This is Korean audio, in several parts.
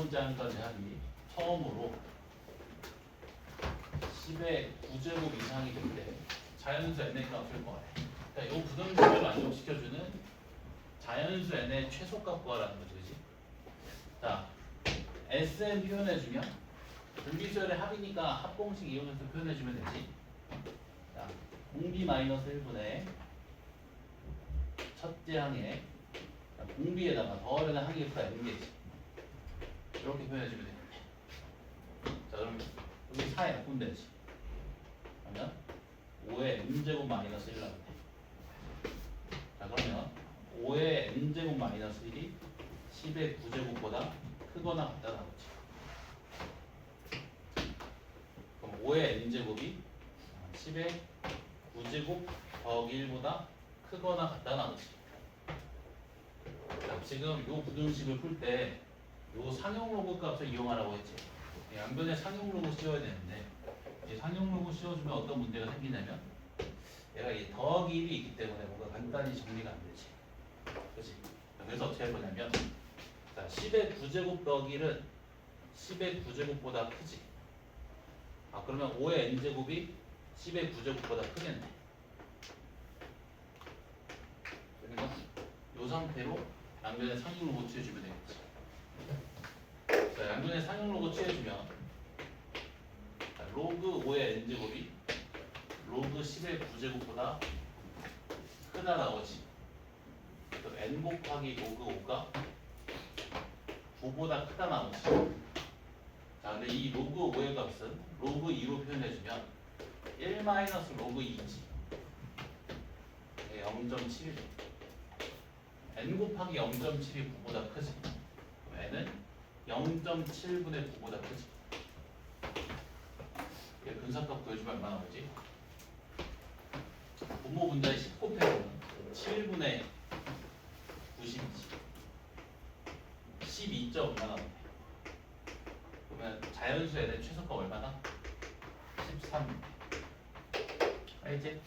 번째 항까지 합이 처음으로 10의 9제곱 이상이 될 때 자연수 n의 값을 구하래. 그러니까 이 부등식을 만족시켜주는 자연수 n의 최소값 구하라는 거죠. 그치? 자, Sn 표현해주면 등비수열의 합이니까 합공식 이용해서 표현해주면 되지. 자, 공비 마이너스 1분의 첫째 항에 공비에다가 더하려는 항의 수가 n개지. 이렇게 표현해주면 되겠네. 자, 그럼 여기 4에 바꾸면 되지. 그러면 5의 n제곱 마이너스 1 나오네. 자, 그러면 5의 n제곱 마이너스 1이 10의 9제곱보다 크거나 같다 나오지. 그럼 5의 n제곱이 10의 9제곱 더하기 1보다 크거나 같다 나오지. 자, 지금 이 부등식을 풀 때 이 상용 로그 값을 이용하라고 했지. 양변에 상용 로그 씌워야 되는데 이 상용 로그 씌워주면 어떤 문제가 생기냐면 얘가 이 더하기 1이 있기 때문에 뭔가 간단히 정리가 안 되지. 그렇지? 그래서 어떻게 할 거냐면 자, 10의 9제곱 더하기 1은 10의 9제곱보다 크지. 아, 그러면 5의 n제곱이 10의 9제곱보다 크겠네. 그러면 이 상태로 양변에 상용 로그 취해주면 되겠지. 자, 양변에 상용 로그 취해주면 자, 로그 5의 n제곱이 로그 10의 9제곱보다 크다 나오지. 그럼 n 곱하기 로그 5가 9보다 크다 나오지. 자, 근데 이 로그 5의 값은 로그 2로 표현해주면 1 마이너스 로그 2지. 0.7이죠. n 곱하기 0.7이 9보다 크지. 그럼 n은 0.7분의 9보다 크지. 얘 근사값 구해주면 얼마나 나오지? 분모 분자의 10 곱해보면 7분의 90이지. 12점 얼마나 나오네. 그러면 자연수 n의 최소값 얼마나? 13. 알겠지?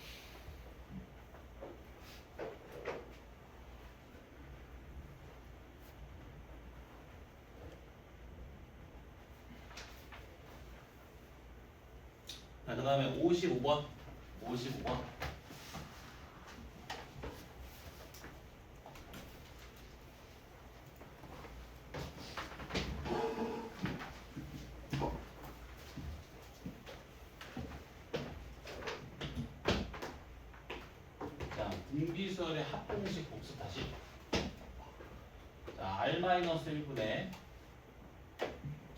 자, 그 다음에 55번. 55번. 자, 등비수열의 합공식 복습하시. 자, r-1분의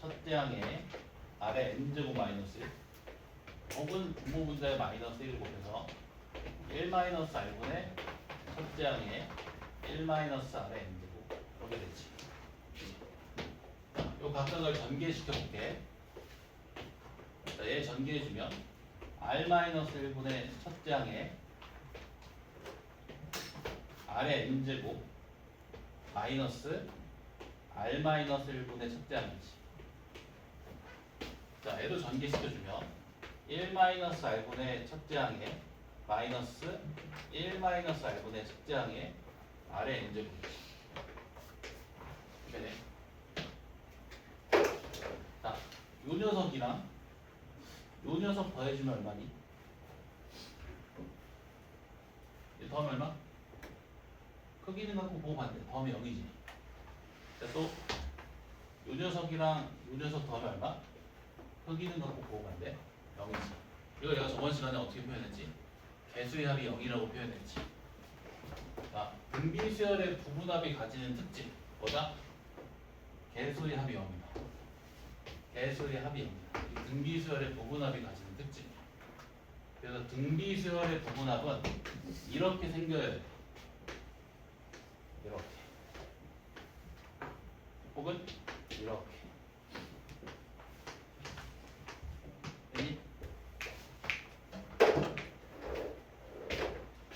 첫째 항에 r의 n제곱 마이너스 1 혹은 분모 분자의 마이너스 1을 곱해서 1-r분의 첫째 항에 1-r의 n제곱 그렇게 되지. 요 각각을 전개시켜 볼게. 자, 얘 전개해주면 r-1분의 첫째 항에 r의 n제곱 마이너스 r-1분의 첫째 항이지. 자, 얘도 전개시켜주면 1-r분의 첫째 항에 마이너스 1-r분의 첫째 항에 r의 n제곱이지. 되네. 자, 요 녀석이랑 요 녀석 더해주면 얼마니? 이 더하면 얼마? 크기는 갖고 보고 반대. 더하면 0이지. 자, 또 요 녀석이랑 요 녀석 더하면 얼마? 크기는 갖고 보고 반대. 0이지. 이거 내가 저번 시간에 어떻게 표현했지? 개수의 합이 0이라고 표현했지. 자, 등비수열의 부분합이 가지는 특징 뭐다? 개수의 합이 0이다. 개수의 합이 0이다. 이 등비수열의 부분합이 가지는 특징. 그래서 등비수열의 부분합은 이렇게 생겨야 돼. 이렇게. 혹은 이렇게.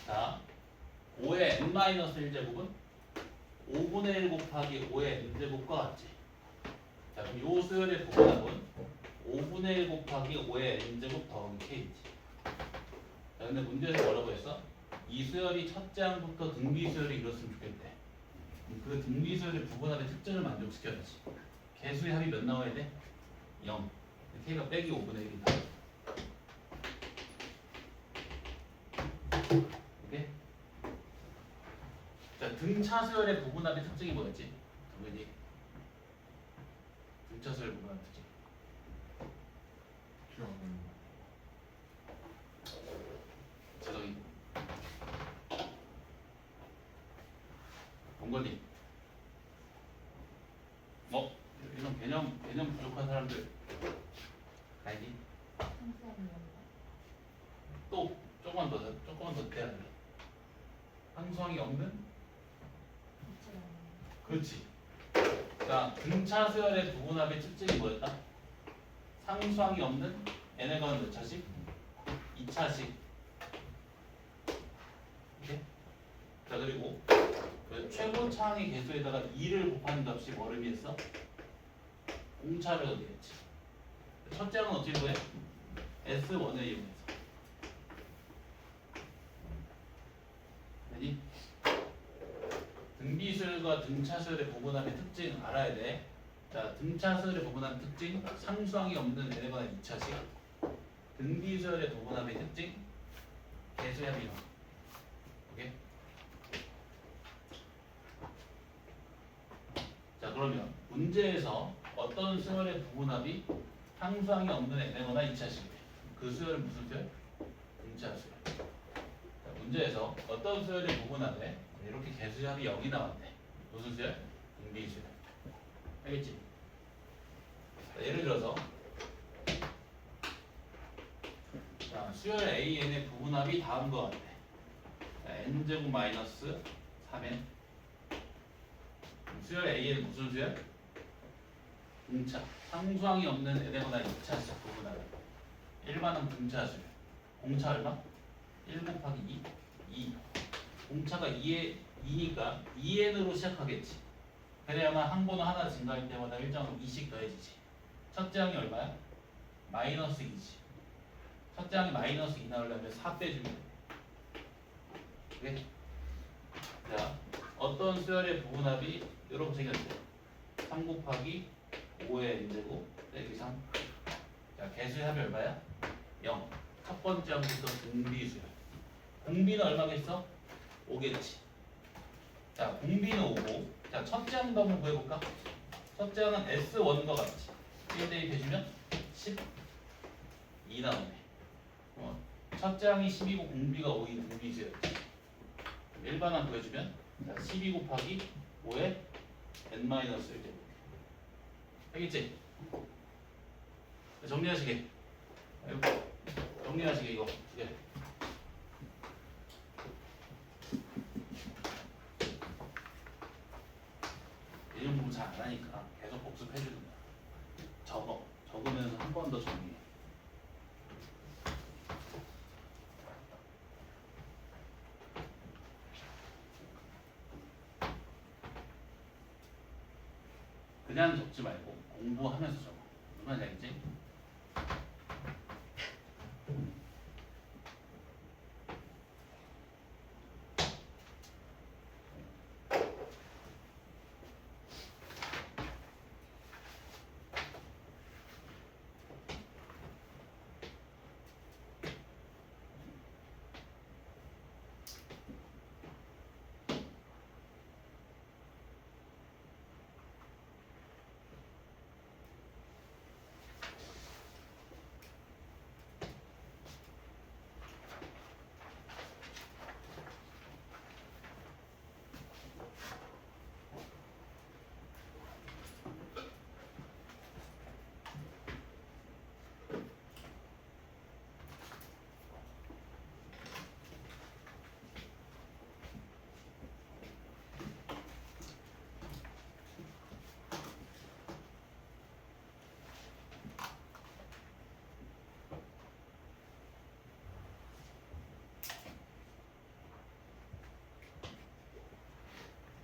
자, 5의 n-1제곱은 5분의 1 곱하기 5의 n제곱과 같지. 자, 그럼 요 수열의 부분합은 5분의 1 곱하기 5의 n제곱 더하기 k지. 자, 근데 문제에서 뭐라고 했어? 이 수열이 첫째 항부터 등비수열이 이뤘으면 좋겠대. 그 등비수열의 부분합의 특징을 만족시켜야지. 개수의 합이 몇 나와야 돼? 0. k가 빼기 5분의 1이다. 오케이? 자, 등차수열의 부분합의 특징이 뭐였지? 당연히 등차수열 부분합 특징. 재성이. 동건이. 이런 개념 부족한 사람들. 아니. 또 조금만 더 돼야 돼. 항수항이 없는? 그렇지. 자, 등차 수열의 부분합의 특징이 뭐였다? 상수항이 없는 n의 건 몇 차식? 2차식. 오케이? 자, 그리고 그 최고차항의 개수에다가 2를 곱하는 값이 뭐를 의미했어? 공차를 의미했지. 첫째 항은 어떻게 구해? S1을 이용해서. 아니? 등비수열과 등차수열의 부분합의 특징 알아야 돼. 자, 등차수열의 부분합 특징, 상수항이 없는 n에 관한 2차식. 등비수열의 부분합의 특징, 개수의 합이 0. 오케이? 자, 그러면 문제에서 어떤 수열의 부분합이 상수항이 없는 n에 관한 2차식이에요. 그 수열은 무슨 수열? 등차수열. 자, 문제에서 어떤 수열의 부분합에 이렇게 개수의 합이 0이 나왔네. 무슨 수열? 등비수열. 알겠지? 자, 예를 들어서 자, 수열 AN의 부분합이 다음과 같아. n제곱 마이너스 3n. 수열 AN 무슨 수열? 등차. 상수항이 없는 n에 관한 2차식 부분합. 일반은 등차 수열. 공차 얼마? 1 곱하기 2. 공차가 2니까 2n으로 시작하겠지. 그래야만 항번호 하나 증가할 때마다 일정으로 2씩 더해지지. 첫째 항이 얼마야? 마이너스 2지. 첫째 항이 마이너스 2 나오려면 4 빼주면 돼. 오케이? 자, 어떤 수열의 부분합이 이렇게 생겼어요. 3 곱하기 5의 n제곱 빼기 3. 자, 개수의 합이 얼마야? 0. 첫 번째 항부터 등비수열. 공비는 얼마겠어? 5겠지. 자, 공비는 5고. 자, 첫째 항도 한번 구해볼까? 첫째 항은 S1과 같이 1 대입해주면 12 나오네. 첫째 항이 12고 공비가 5인 등비수열이지. 일반항 구해주면 자, 12 곱하기 5에 n-1 제곱. 알겠지? 정리하시게. 정리하시게 이거. 예. 이런 부분 잘 안 하니까 계속 복습해 주는 거야. 적으면서 한 번 더 정리해. 그냥 적지 말고 공부하면서 적어. 무슨 말인지 알겠지?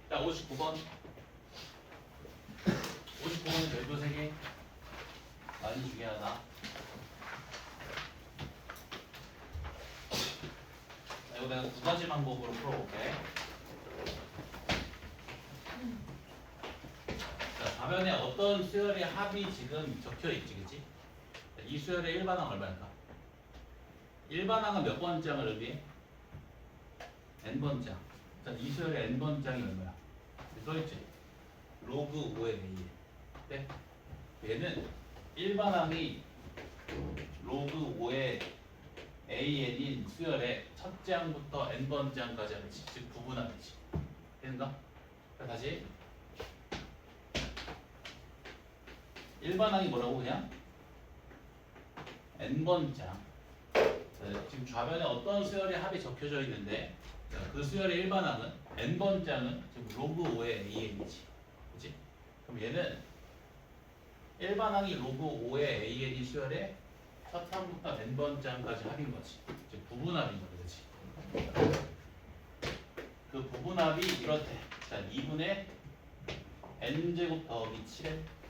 자, 59번. 59번은 별표 3개. 많이 주게 하나. 자, 이거 내가 2가지 방법으로 풀어볼게. 자, 답변 좌변에 어떤 수열의 합이 지금 적혀있지, 그치? 이 수열의 일반항 얼마일까? 일반항은 몇 번장을 의미해? n번장. 자, 이 수열의 n번장이 얼마야? 써있지? 로그 5의 a. 네? 얘는 일반항이 로그 5의 an인 수열의 첫째 항부터 n번째 항까지 하지. 즉 부분하지. 되는가? 자, 다시 일반항이 뭐라고 그냥? n번장. 지금 좌변에 어떤 수열의 합이 적혀져 있는데 그 수열의 일반항은 n번장은 지금 로그 5의 an이지. 그치? 그럼 얘는 일반항이 로그 5의 an이 수열의 첫 항부터 n번장까지 합인 거지. 즉 부분합인 거지. 그치? 그 부분합이 이렇대. 자, 2분의 n제곱 더하기 7n.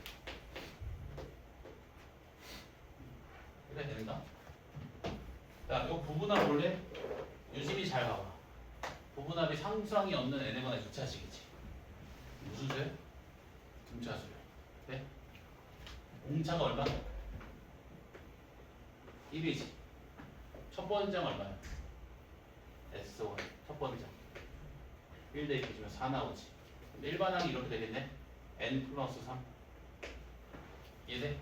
이래 되는가? 자, 이 부분합 볼래? 유심히 잘 봐봐. 부분합이 상수항이 없는 n에 관한 2차식이지. 무슨 수열? 등차 수열. 네? 공차가 얼마? 1이지. 첫 번장 얼마야? S1. 첫 번장. 1 대입해주면 4 나오지. 근데 일반항이 이렇게 되겠네. n 플러스 3. 이해돼?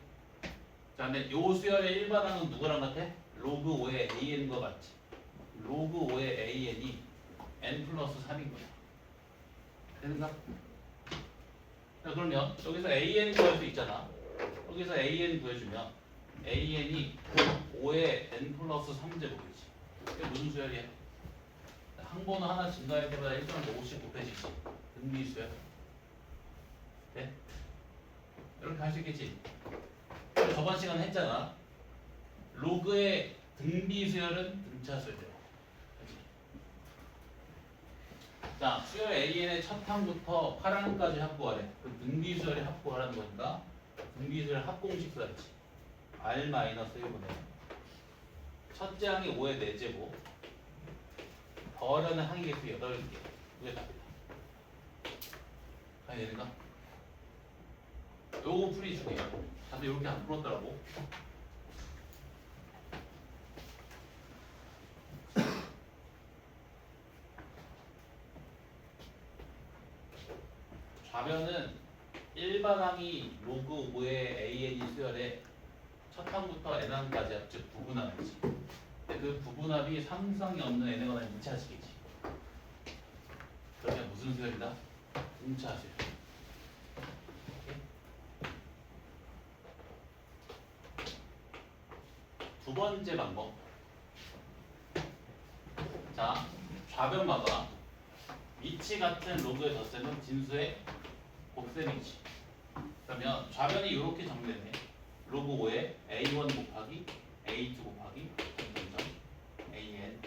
자, 근데 요 수열의 일반항은 누구랑 같아? 로그 5의 an과 같지. 로그 5의 an이 n 플러스 3인 거야. 되는가? 자, 그러면 여기서 an 구할 수 있잖아. 여기서 an 구해주면 an이 5의 n 플러스 3제곱이지. 이게 무슨 수열이야? 항번호 하나 증가할 때마다 1.5씩 곱해지지. 등비수열. 네? 이렇게 할 수 있겠지? 저번 시간에 했잖아. 로그의 등비수열은 등차수열이야. 자, 수열 AN의 첫 항부터 8항까지 합구하래. 그 등비수열이 합구하라는 거니까 등비수열 합공식 써야지. R-1분의 첫째 항이 5의 4제곱 더하려는 항의 개수 8개. 그게 답이다. 아니 되는가? 요거 풀이 중요해. 다들 이렇게 안 풀었더라고. 좌변은 일반항이 로그 5의 AN이 수열에 첫 항부터 n항까지 합, 즉 부분합이지. 근데 그 부분합이 상수항이 없는 n에 관한 2차식이지. 그러면 무슨 수열이다? 등차 수열. 두 번째 방법. 자, 좌변 봐봐. 위치 같은 로그의 덧셈은 진수의 곱셈이지. 그러면 좌변이 이렇게 정리되네. 로그 5에 a1 곱하기 a2 곱하기 an.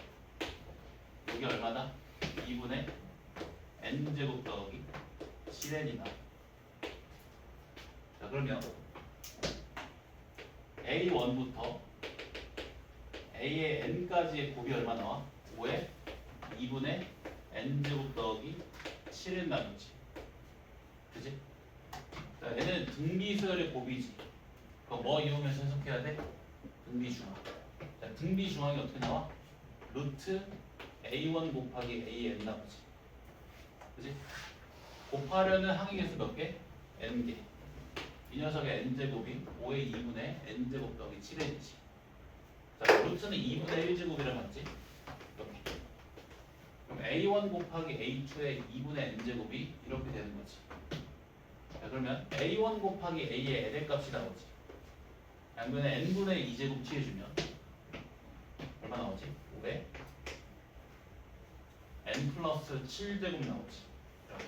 이게 얼마다? 2분의 n제곱 더하기 7n이다. 자, 그러면 a1부터 a의 n까지의 곱이 얼마 나와? 5에 2분의 n제곱 더하기 7n 나누지. 그치? 자, 얘는 등비수열의 곱이지. 그거 뭐 이용해서 해석해야 돼? 등비중항. 자, 등비중항이 어떻게 나와? 루트 a1 곱하기 an 나오지. 그치? 곱하려는 항의 개수 몇 개? n개. 이 녀석의 n제곱이 5의 2분의 n제곱 더하기 7n이지. 자, 루트는 2분의 1제곱이라 맞지? 이렇게. 그럼 a1 곱하기 a2의 2분의 n제곱이 이렇게 되는 거지. 자, 그러면 a1 곱하기 a의 n의 값이 나오지. 양변에 n분의 2제곱 취해주면 얼마 나오지? 5에 n 플러스 7제곱 나오지. 이렇게.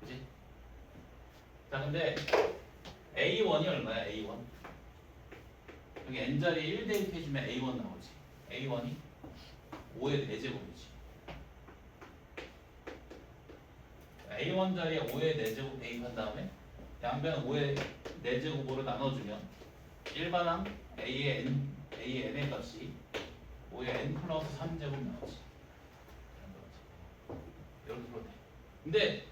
그치? 자, 근데 a1이 얼마야? a1 여기 n자리에 1 대입해주면 a1 나오지. a1이 5의 4제곱이지. a1 자리에 5의 4제곱 대입한 다음에 양변 5의 4제곱으로 나눠주면 일반항 a의 n의 값이 5의 n 플러스 3제곱 나오지. 이렇게 풀어도 돼. 근데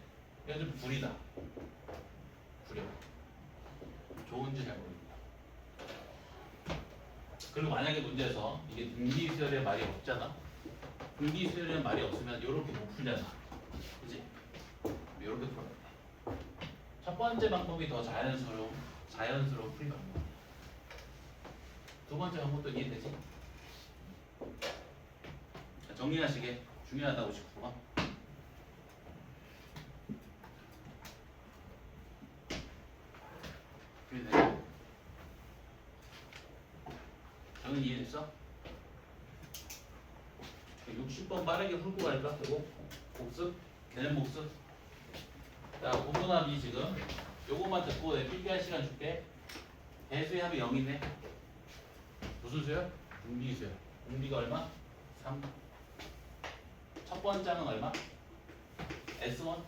이건 좀 구리다. 좋은지 잘 모릅니다. 그리고 만약에 문제에서 이게 등비수열의 말이 없잖아. 등비수열의 말이 없으면 이렇게 못 풀잖아. 그지? 이렇게 풀어야 돼. 첫 번째 방법이 더 자연스러운 풀이 방법. 두 번째 방법도 이해되지? 정리하시게 중요하다고 싶구나. 이해되죠? 저는 이해됐어? 60번 빠르게 풀고 갈까? 그리고 복습? 개념 복습? 자, 구분합이 지금 요것만 듣고 내 필기할 시간 줄게. 배수의 합이 0이네. 무슨 수요? 등비수요. 공비가 얼마? 3. 첫 번째 항은 얼마? S1?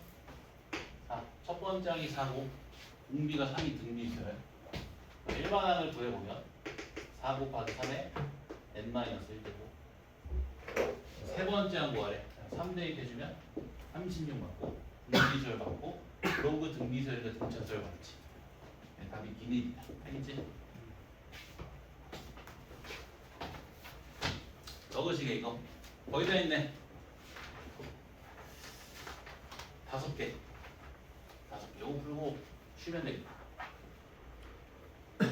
4. 첫 번째 항이 4고 공비가 3이 등비수요. 일반항을 구해보면 4 곱하기 3에 n-1되고 세 번째 항 구하래. 3 대입해주면 36 맞고 등비수열 받고 로그 등비수열과 등차수열 받지. 네, 답이 기니이다. 알겠지? 적으시게 이거 거의 다 있네. 5개. 요거 풀고 쉬면 되겠다. 자,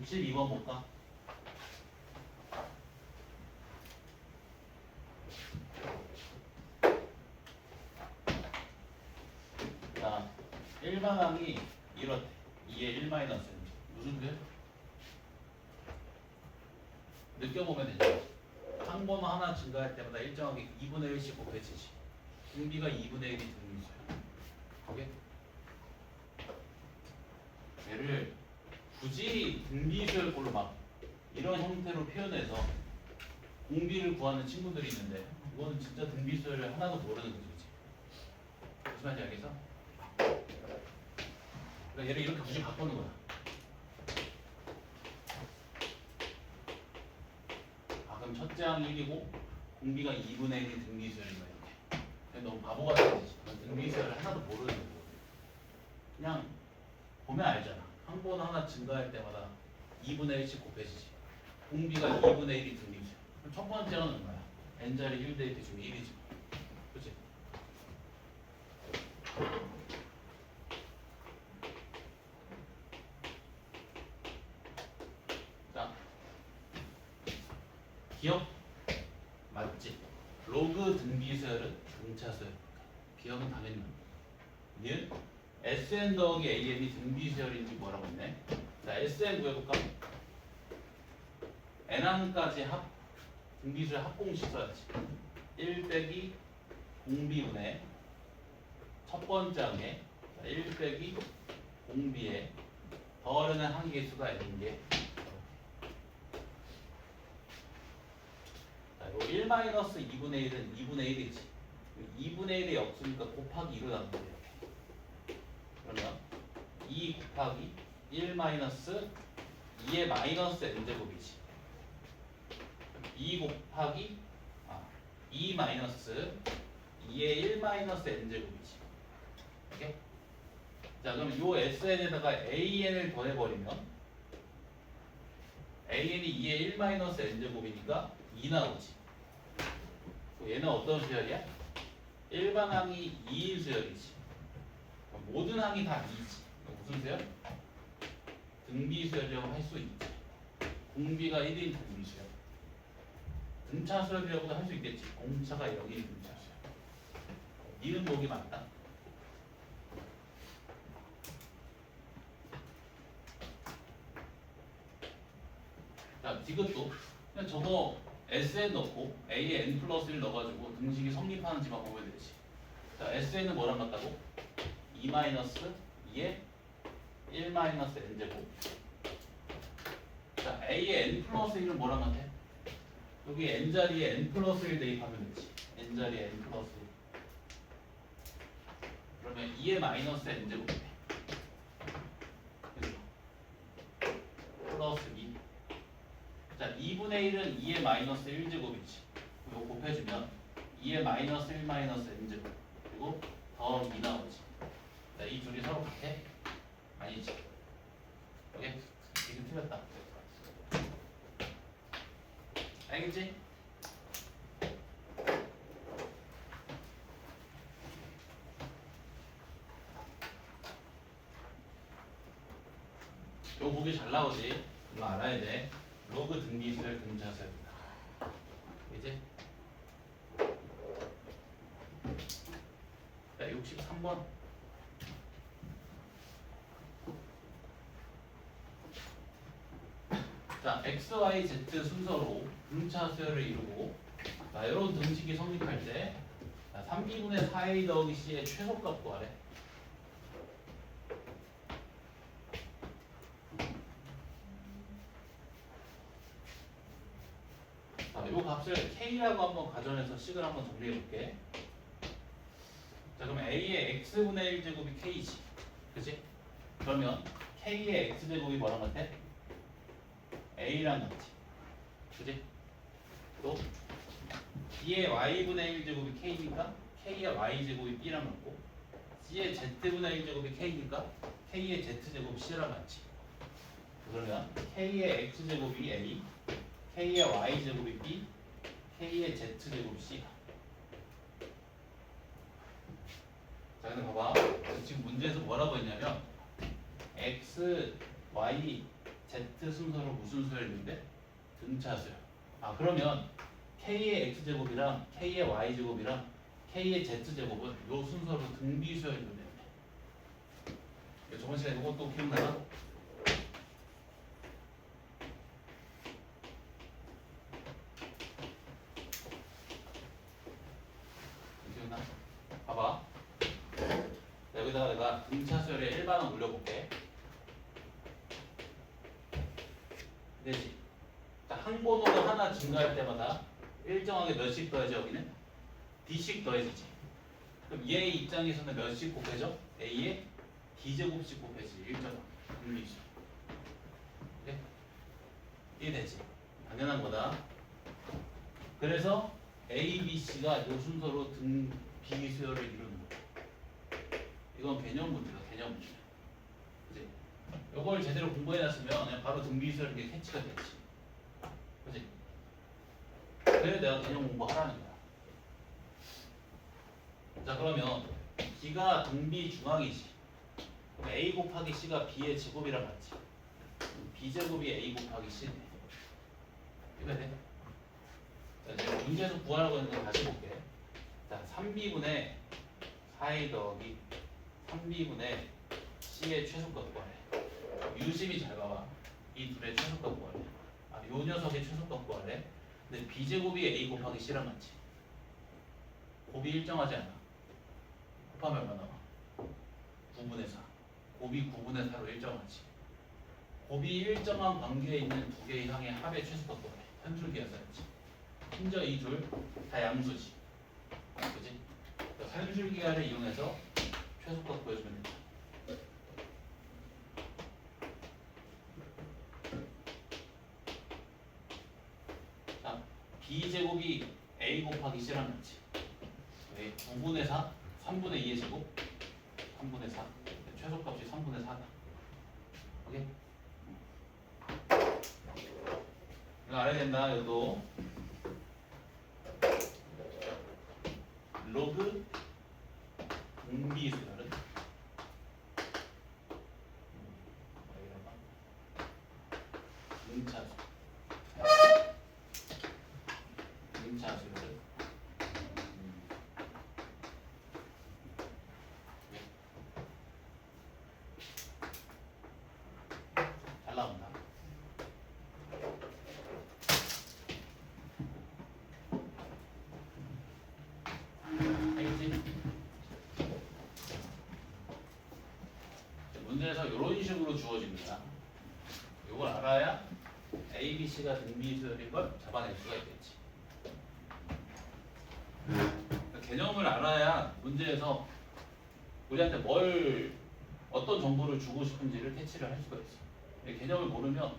62번 볼까? 자, 일반항이 이렇대. 2의 1 마이너스 무슨 게? 느껴보면 되죠. 항번호 하나 증가할 때마다 일정하게 2분의 1씩 곱해지지. 등비가 2분의 1이 등비수야. 오케이? 얘를 굳이 등비수열 걸로 막 이런 형태로 표현해서 공비를 구하는 친구들이 있는데 이거는 진짜 등비수열을 하나도 모르는 거지. 무슨 말인지 알겠어? 그러니까 얘를 이렇게 굳이 바꾸는 거야. 아, 그럼 첫째 항이 1이고 공비가 2분의 1이 등비수열인 거야. 이렇게. 너무 바보 같은 짓이지. 등비수열을 하나도 모르는 거야. 그냥 보면 알잖아. 항번 하나 증가할 때마다 2분의 1씩 곱해지지. 공비가 2분의 1이 등비수열. 그럼 첫 번째는 얼마야? n자리 1 대입해주면 1이지. 그치? 자, 기억 맞지? 로그 등비수열은 등차수열. 기억은 당연히 맞다. 니은 Sn 더하기 AN이 등비수열인지 뭐라고 했네? 자, Sn 구해볼까? N항까지 등비수열 합공식 써야지. 1 빼기 공비분의 첫 번째 항에 1 빼기 공비에 더하려는 항의 개수가 N인 게 자, 요 1 마이너스 2분의 1은 2분의 1이지. 2분의 1이 없으니까 곱하기 2로 나눈 거예요. 그러면 2 곱하기 1 마이너스 2의 마이너스 n제곱이지. 2 곱하기 2 마이너스 2의 1 마이너스 n제곱이지. 오케이? 자, 그럼 요 sn에다가 an을 더해버리면 an이 2의 1 마이너스 n제곱이니까 2 나오지. 얘는 어떤 수열이야? 일반 항이 2인 수열이지. 모든 항이 다 2지. 무슨 수열? 등비수열이라고 할 수 있지. 공비가 1인 등비수열. 등차수열이라고도 할 수 있겠지. 공차가 0인 등차수열. 니은 목이 맞다. 자, 이것도 그냥 저거 SN 넣고 A에 N 플러스 1 넣어가지고 등식이 성립하는지만 보면 되지. 자, SN은 뭐랑 같다고? 2 마이너스 2에 1 마이너스 N제곱. 자, A에 N 플러스 1은 뭐랑 같아? 여기 N자리에 N 플러스 1 대입하면 되지. N자리에 N 플러스 1. 그러면 2의 마이너스 N제곱 돼. 플러스 2. 자, 2분의 1은 2의 마이너스 1제곱이지. 이거 곱해주면 2의 마이너스 1 마이너스 N제곱. 그리고 더 2 나오지. 자, 이 둘이 서로 같아? 아니지. 오케이? 지금 틀렸다. 알겠지? 요 보기 잘 나오지? 이거 알아야 돼. 로그 등비수열 등차수열이다. 이제 자, 63번. 자, x, y, z 순서로 등차수열을 이루고, 자, 이런 등식이 성립할 때, 자, 3비분의 4a 더하기 c의 최소값 구하래. 자, 이 값을 k라고 한번 가정해서 식을 한번 정리해 볼게. 자, 그럼 a의 x분의 1제곱이 k지. 그치? 그러면 k의 x제곱이 뭐랑 같아? a랑 같지. 그치? 또 b의 y분의 1제곱이 k니까 k의 y제곱이 b랑 같고, c의 z분의 1제곱이 k니까 k의 z제곱이 c랑 같지. 그러면 k의 x제곱이 a, k의 y제곱이 b, k의 z제곱이 c가. 자, 근데 봐봐. 지금 문제에서 뭐라고 했냐면 x, y, z 순서로 무슨 수열 있는데? 등차수열. 아, 그러면 k의 x제곱이랑 k의 y제곱이랑 k의 z제곱은 요 순서로 등비수열이 되네. 저번 시간에 이것도 기억나나? 기억나? 봐봐. 자, 여기다가 내가 등차수열의 일반항 올려볼게. 되지? 자, 항번호가 하나 증가할 때마다 일정하게 몇씩 더해져 여기는? d씩 더해지지. 그럼 얘의 입장에서는 몇씩 곱해져? a에 d제곱씩 곱해지지. 일정한 분리수. 네? 이해되지? 당연한 거다. 그래서 a, b, c가 요 순서로 등 비수열을 이루는 거야. 이건 개념 문제다. 개념 문제. 그치? 요걸 제대로 공부해놨으면 그냥 바로 등비수열 이게 캐치가 되지. 그치? 그래서 내가 개념 공부하라는 거야. 자, 그러면 B가 등비 중앙이지. 그럼 A 곱하기 C가 B의 제곱이랑 같지. B제곱이 A 곱하기 C네. 이거 돼? 자, 제가 문제에서 구하라고 했는 거 다시 볼게. 자, 3B분의 4A 더하기 3B분의 C의 최소값 구하래. 유심히 잘 봐봐. 이 둘의 최소값 구하래. 아, 요 녀석의 최소값 구하래. 근데 B제곱이 A 곱하기 C랑 같지. 곱이 일정하지 않아. 곱하면 얼마 나와? 9분의 4. 곱이 9분의 4로 일정하지. 곱이 일정한 관계에 있는 두 개의 항의 합의 최소값 구하래. 한 줄기하사였지. 심지어 이 둘 다 양수지. 그치? 산술기하를 이용해서 최소값 구해주면 된다. 자, B제곱이 A 곱하기 C랑 같지. 9분의 4, 3분의 2의 제곱, 3분의 4. 최소값이 3분의 4다. 오케이? 이거 알아야 된다, 이것도. 로그 등비수열은 등차수. 등차수열은 잘 나온다. 그래서 이런 식으로 주어집니다. 이걸 알아야 A, B, C가 등비수열인 걸 잡아낼 수가 있겠지. 그러니까 개념을 알아야 문제에서 우리한테 어떤 정보를 주고 싶은지를 캐치를 할 수가 있어. 근데 개념을 모르면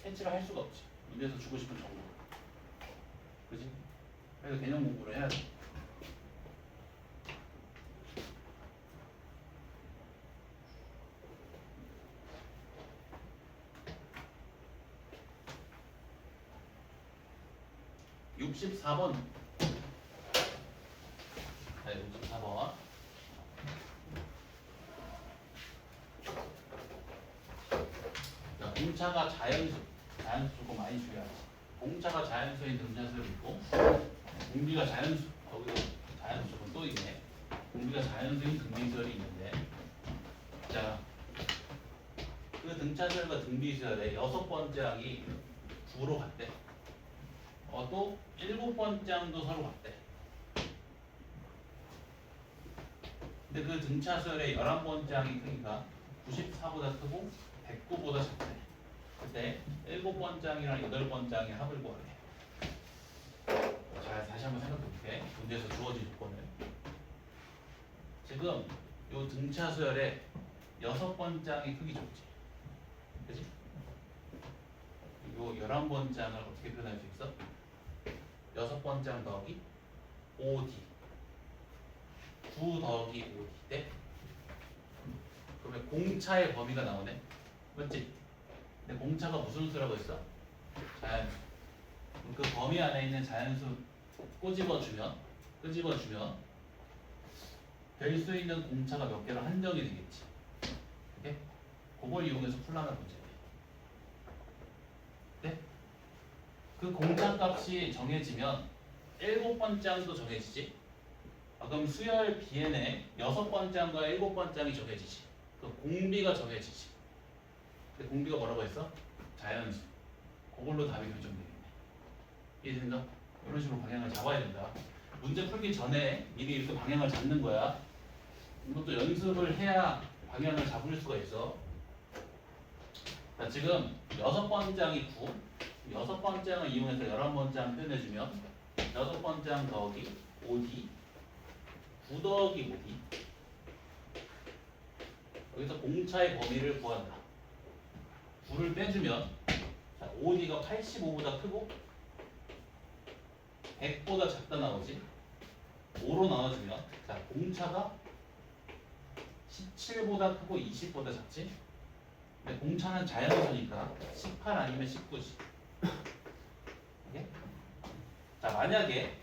캐치를 할 수가 없지. 문제에서 주고 싶은 정보. 그지? 그래서 개념 공부를 해야 돼. (64번) 네, 64번. 자, 공차가 자연수 조금 많이 중요하지. 공차가 자연수인 등차수를 있고, 공비가 자연수, 거기도 자연수 조금 또 있네. 공비가 자연수인 등비수열이 있는데, 자, 그 등차수열과 등비수열의 6번째 항이 9로 같대. 또 7번째 항도 서로 같대. 근데 그 등차수열의 11번째 항의 크기가 94보다 크고 109보다 작대. 그때 7번째 항이랑 8번째 항의 합을 구하래. 자, 다시 한번 생각해 볼게. 문제에서 주어진 조건을. 지금 요 등차수열의 6번째 항의 크기 줬지. 그치? 요 11번째 항을 어떻게 표현할 수 있어? 6번째 항 더하기 5D 9 더하기 5D 때 그러면 공차의 범위가 나오네. 맞지? 근데 공차가 무슨 수라고 했어? 자연수. 그럼 그 범위 안에 있는 자연수 끄집어주면 될 수 있는 공차가 몇 개로 한정이 되겠지. 오케이? 그걸 이용해서 풀라는 문제네. 네? 그 공차 값이 정해지면 7번째 항도 정해지지. 그럼 수열 Bn의 6번째 항과 7번째 항이 정해지지. 그 공비가 정해지지. 근데 공비가 뭐라고 했어? 자연수. 그걸로 답이 결정되겠네. 이해된다? 이런 식으로 방향을 잡아야 된다. 문제 풀기 전에 미리 이렇게 방향을 잡는 거야. 이것도 연습을 해야 방향을 잡을 수가 있어. 자, 지금 6번째 항이 9. 6번째 항을 이용해서 11번째 항 표현해주면 6번째 항 더하기 5D 9 더하기 5D 여기서 공차의 범위를 구한다. 9를 빼주면 자, 5D가 85보다 크고 100보다 작다 나오지. 5로 나눠주면 자, 공차가 17보다 크고 20보다 작지. 근데 공차는 자연수니까 18 아니면 19지. 오케이? 자, 만약에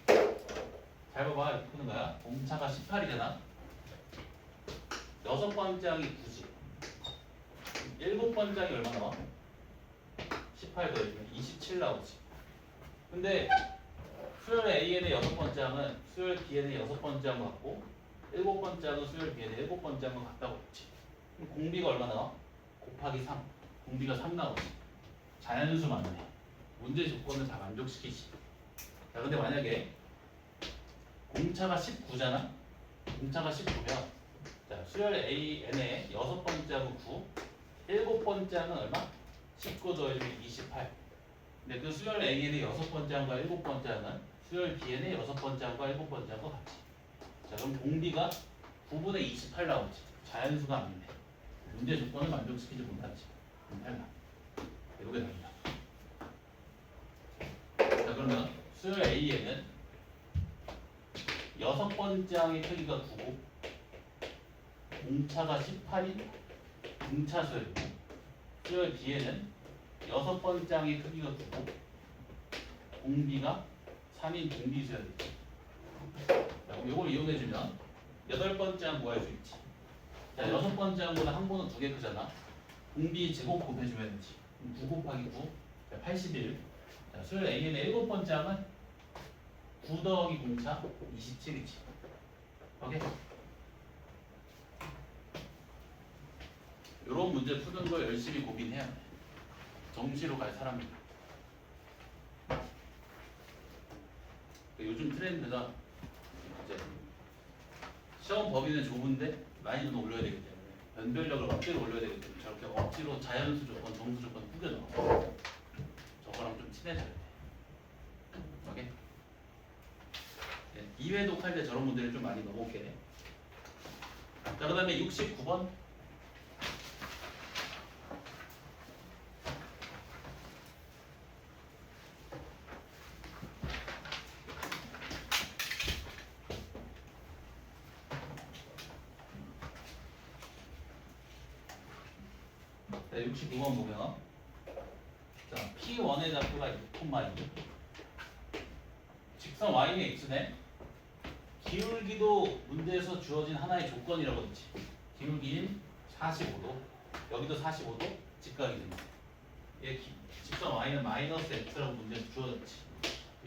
잘 봐봐. 이렇게 푸는 거야. 공차가 18이잖아. 6번째 항이 9지. 7번째 항이 얼마 나와? 18 더해주면 27 나오지. 근데 수열 AN의 6번째 항은 수열 BN의 6번째 항과 같고 7번째 항은 수열 BN의 7번째 항과 같다고 했지. 그럼 공비가 얼마 나와? 곱하기 3. 공비가 3 나오지. 자연수 맞네. 문제 조건을 다 만족시키지. 자, 근데 만약에 공차가 19잖아? 공차가 19면 자, 수열 AN의 6번째 항은 9 7번째 항은 얼마? 19 더해주면 28. 근데 그 수열 A의 6번째 항과 7번째 항은 수열 B의 6번째 항과 7번째 항과 같이. 자, 그럼 공비가 9분의 28 나오지. 자연수가 아니네. 문제 조건을 만족시키지 못하지. 탈락. 이렇게 됩니다. 자, 그러면 수열 A에는 6번째 항의 크기가 9고 공차가 18인 등차수열이고 수열 B에는 6번째 항의 크기가 9고 공비가 3인 등비수열이지. 그럼 이걸 이용해주면 8번째 항 구할 수 있지. 자, 6번째 항보다 항보는 2개 크잖아. 공비 제곱 곱해주면 되지. 9 곱하기 9, 81. 자, 수열 A의 7번째 항은 9 더하기 공차 27이지. 오케이? 이런 문제 푸는 거 열심히 고민해야 돼. 정시로 갈 사람들. 요즘 트렌드가 이제 시험 범위는 좁은데 난이도는 올려야 되기 때문에 변별력을 억지로 올려야 되기 때문에 저렇게 억지로 자연수 조건, 정수 조건 꾸겨 넣어. 저거랑 좀 친해져야 돼. 오케이? 네, 2회 독할 때 저런 문제를 좀 많이 넣어볼게. 자, 그 다음에 69번. 자, 69번 보면 자, P1의 좌표가 2,2 직선 Y는 X네. 기울기도 문제에서 주어진 하나의 조건이라고 했지. 기울기는 45도, 여기도 45도, 직각이 됩니다. 얘 직선 Y는 마이너스 X라고 문제에서 주어졌지.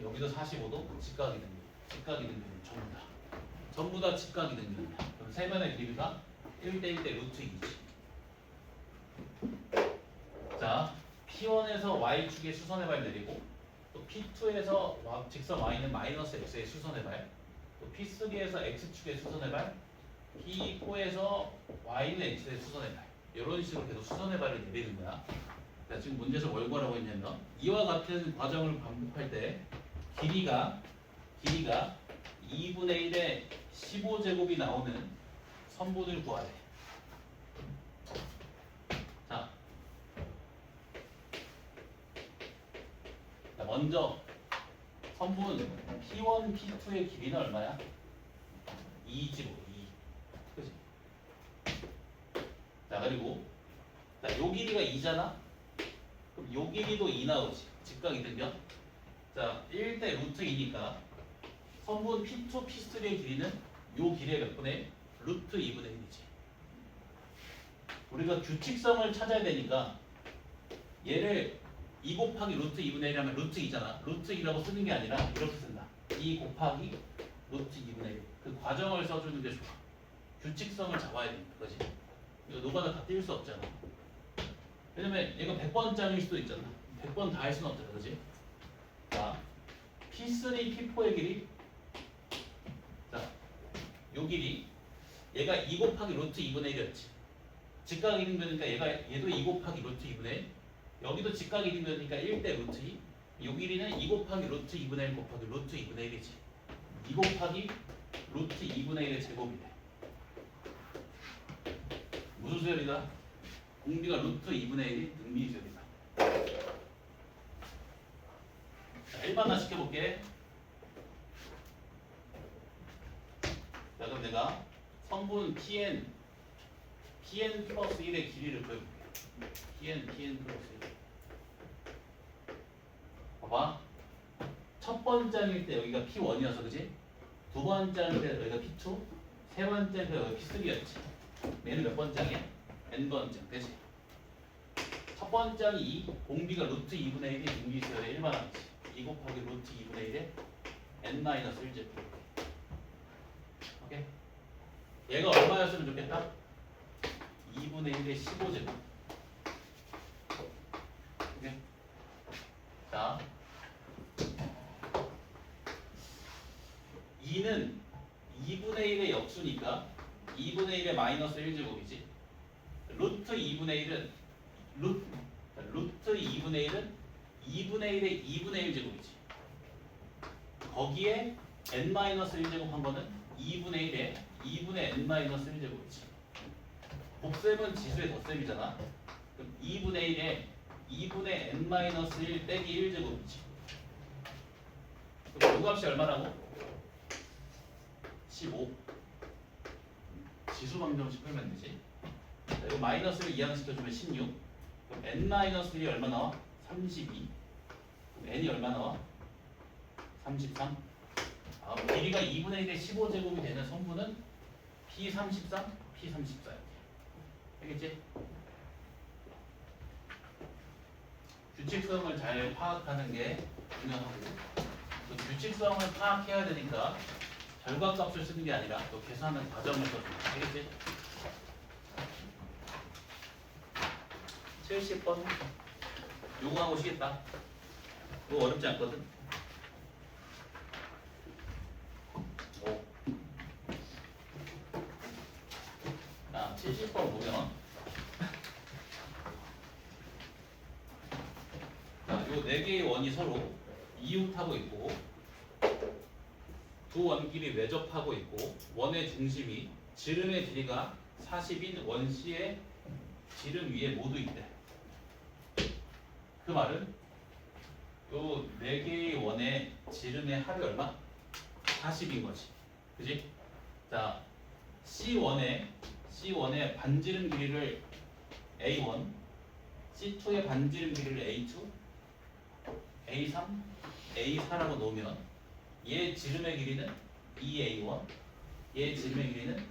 여기도 45도, 직각이 됩니다. 직각이 됩니다. 전부 다 직각이 됩니다. 그럼 세면의 길이가 1대1대 루트 2지. 자, P1에서 Y축의 수선의 발 내리고 또 P2에서 직선 Y는 마이너스 X의 수선의 발, 또 P3에서 X축의 수선의 발, P4에서 Y는 X의 수선의 발, 이런 식으로 계속 수선의 발을 내리는 거야. 자, 지금 문제에서 뭘 구하라고 했냐면 이와 같은 과정을 반복할 때 길이가 2분의 1의 15제곱이 나오는 선분을 구하래. 자, 먼저 선분 P1, P2의 길이는 얼마야? 2지 뭐 2. 그치? 자, 그리고 자, 요 길이가 2잖아? 그럼 요 길이도 2 나오지. 직각이 되면 자, 1대 루트 2니까 선분 P2, P3의 길이는 요 길이의 몇 분의 루트 2분의 1이지. 우리가 규칙성을 찾아야 되니까 얘를 2 곱하기 루트 2분의 1 하면 루트 2잖아. 루트 2라고 쓰는 게 아니라 이렇게 쓴다. 2 곱하기 루트 2분의 1. 그 과정을 써주는 게 좋아. 규칙성을 잡아야 되니까. 그지? 이거 노가다 다 띄울 수 없잖아. 왜냐면 얘가 100번짜리일 수도 있잖아. 100번 다 할 수는 없잖아. 그지? 자, P3, P4의 길이 자, 요 길이 얘가 2 곱하기 루트 2분의 1이었지. 직각 이등변이니까 얘도 2 곱하기 루트 2분의 1. 여기도 직각 이등변이니까 1대 루트 2. 요 길이는 2 곱하기 루트 2분의 1 곱하기 루트 2분의 1이지. 2 곱하기 루트 2분의 1의 제곱이래. 무슨 수열이다? 공비가 루트 2분의 1이 등비수열이다. 자, 일반화 시켜볼게. 자, 그럼 내가 성분 Pn 플러스 1의 길이를 구해볼게. Pn 플러스 1. 봐봐. 첫 번째일 때 여기가 P1이어서 그지? 두 번째일 때 여기가 P2, 세 번째일 때 여기가 P3였지. 얘는 몇 번째이야? N번째. 그지? 첫 번째는 2, 공비가 루트 2분의 1이 등비수열의 1만원이지. 2 곱하기 루트 2분의 1에 N-1제곱. 오케이? 얘가 얼마였으면 좋겠다? 2분의 1의 15제곱. 오케이? 자, 2는 2분의 1의 역수니까 2분의 1의 마이너스 1제곱이지. 루트 2분의 1은 루트 2분의 1은 2분의 1의 2분의 1제곱이지. 거기에 n-1제곱 한 거는 2분의 1에 2분의 n-1제곱이지. 곱셈은 지수의 덧셈이잖아. 그럼 2분의 1에 2분의 n-1 빼기 1제곱이지. 그럼 요 값이 얼마라고? 15. 지수 방정식 풀면 되지. 자, 이거 마이너스를 이항시켜주면 16. 그럼 n-1이 얼마 나와? 32. 그럼 n이 얼마 나와? 33. 아, 길이가 2분의 1의 15제곱이 되는 성분은 P33, P34. 알겠지? 규칙성을 잘 파악하는 게 중요하고, 그 규칙성을 파악해야 되니까 결과값을 쓰는 게 아니라 또 계산하는 과정을 써준다. 알겠지? 70번 요거 하고 오시겠다. 이거 어렵지 않거든. 오. 자, 70번 보면 자, 요 네 개의 원이 서로 이웃하고 있고 두 원끼리 외접하고 있고 원의 중심이 지름의 길이가 40인 원 C의 지름 위에 모두 있대. 그 말은 요 네 개의 원의 지름의 합이 얼마? 40인 거지. 그지? 자, C1의 반지름 길이를 A1, C2의 반지름 길이를 A2, A3, A4라고 놓으면 얘 지름의 길이는 2A1, 얘 지름의 길이는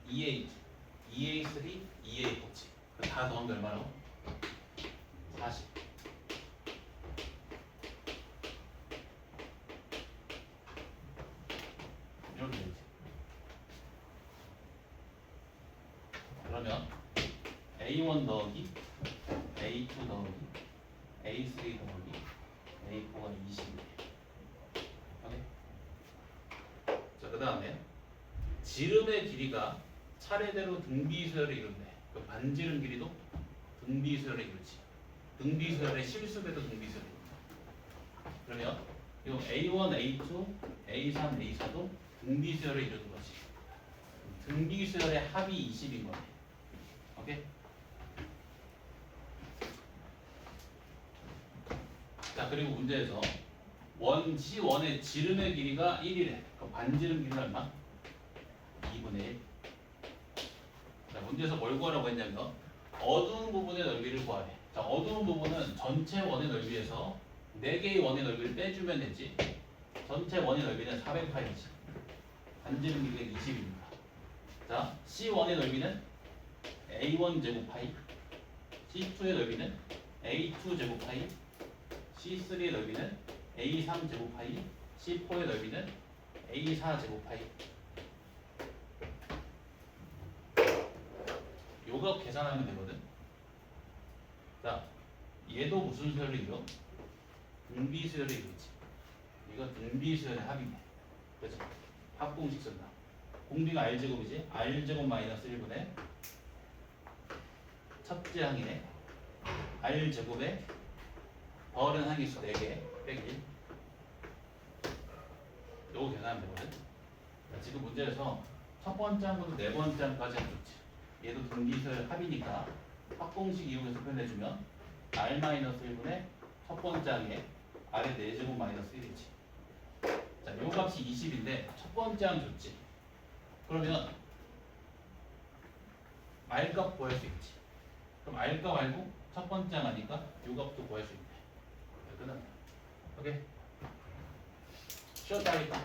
2A2, 2A3, 2A4지. 다 더하면 얼마라고? 40. 이렇게 되지. 그러면 A1 더하기 A2 더하기 A3 더하기 A4가 20이에요. 오케이? 자, 그 다음에 지름의 길이가 차례대로 등비수열을 이룬대. 그 반지름 길이도 등비수열을 이루지. 등비수열의 실수배도 등비수열이 이룬다. 그러면 이 A1, A2, A3, A4도 등비수열을 이루는 거지. 등비수열의 합이 20인 거네. 오케이? 자, 그리고 문제에서 원 C1의 지름의 길이가 1이래. 그럼 반지름 길이는 얼마? 2분의 1. 자, 문제에서 뭘 구하라고 했냐면 어두운 부분의 넓이를 구하래. 자, 어두운 부분은 전체 원의 넓이에서 4개의 원의 넓이를 빼주면 되지. 전체 원의 넓이는 400파이지. 반지름 길이가 20입니다. 자, C1의 넓이는 A1 제곱 파이, C2의 넓이는 A2 제곱 파이, C3의 넓이는 A3 제곱 파이, C4의 넓이는 A4 제곱 파이. 요거 계산하면 되거든. 자, 얘도 무슨 수열을 이뤄? 등비수열을 이루지. 이거 등비수열의 합이네. 그죠? 합공식 쓴다. 공비가 R제곱이지? R제곱 마이너스 1분의 첫째 항이네. R제곱에 벌은 항의수 4개 빼기 1. 요거 계산하면 되거든. 자, 지금 문제에서 첫 번째 항부터 네 번째 항까지는 좋지. 얘도 등비수열 합이니까 합공식 이용해서 표현해주면 R-1분의 첫 번째 항에 R의 4제곱 마이너스 1이지. 자, 요 값이 20인데 첫 번째 항 줬지. 그러면 R값 구할 수 있지. 그럼 R값 알고 첫 번째 항 하니까 요 값도 구할 수 있네. 끝났네. 오케이? 쉬었다 하니까.